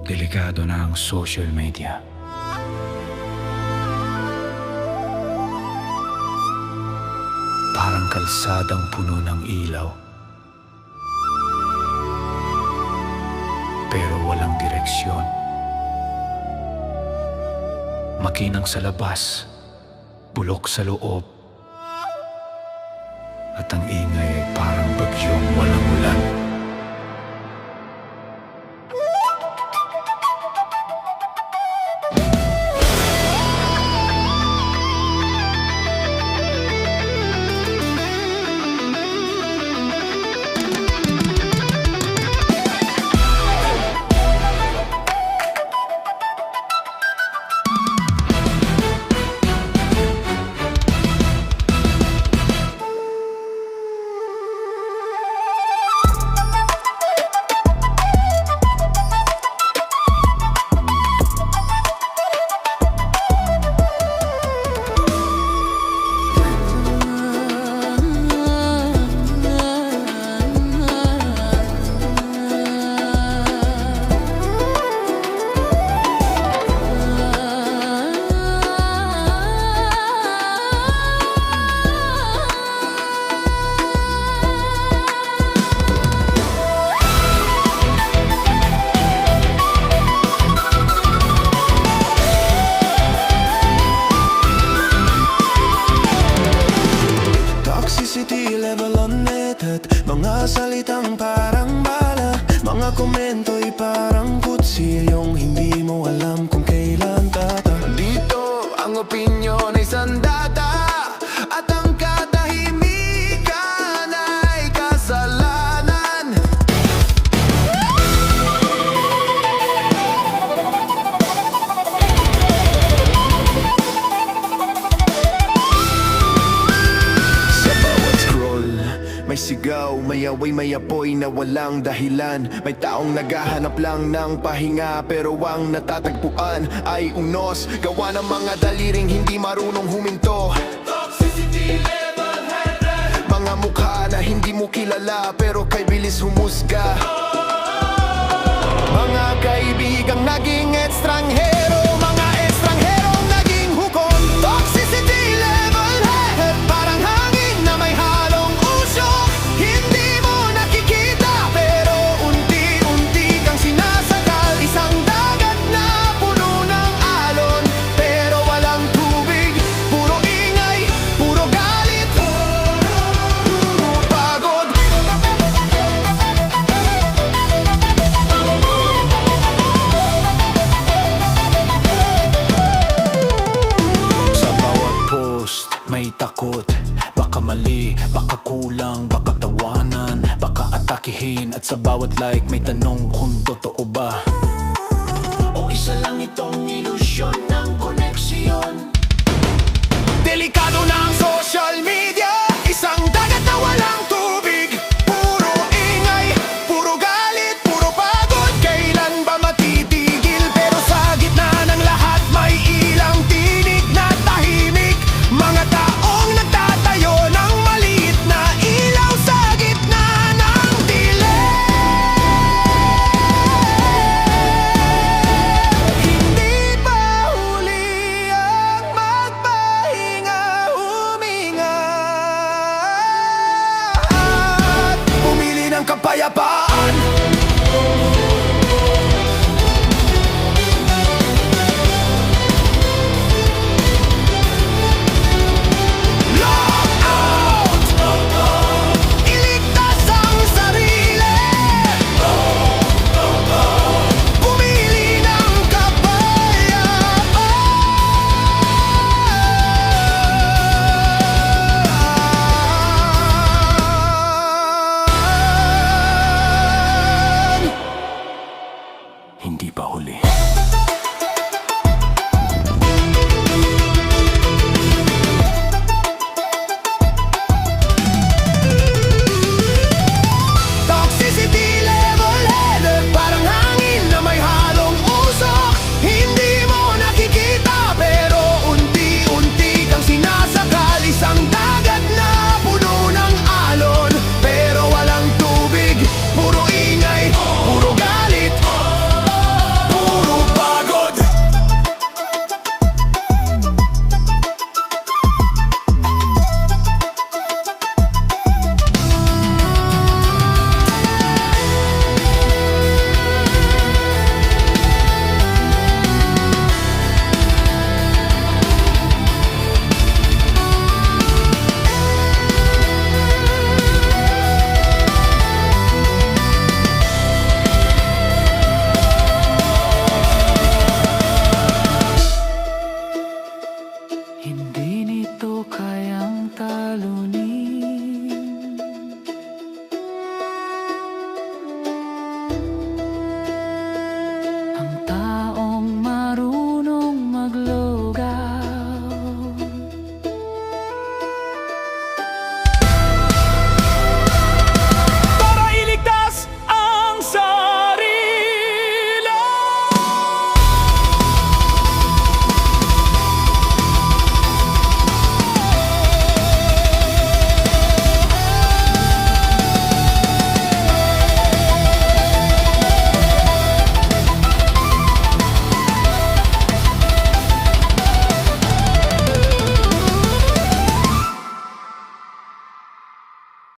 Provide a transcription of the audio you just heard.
Delikado na ang social media. Parang kalsadang puno ng ilaw, pero walang direksyon. Makinang sa labas, bulok sa loob, at ang ingay ay parang bagyong walang ulan. Level on net at mga salitang parang bala, mga komento'y parang kutsilyong hindi mo alam kung kailan tata. Dito ang opinyon ay sandata, at ang katahimikan ay kasalanan. May sigaw, may away, may apoy na walang dahilan. May taong naghahanap lang ng pahinga, pero ang natatagpuan ay unos, gawa ng mga daliring hindi marunong huminto. Toxicity level 100. Mga mukha na hindi mo kilala, pero kay bilis humusga. Mga kaibigang naging estranghero, mga estrangherong naging hukom. Toxicity level 100. Parang hangin na may halong usok, hindi mo nakikita, pero unti-unti kang sinasakal. Isang dagat na puno ng alon, pero walang tubig. Puro ingay, puro galit, puro pagod. Sa bawat post may takot, baka mali, baka kulang, baka tawanan, baka atakihin. At sa bawat like may tanong kung totoo ba, o isa lang itong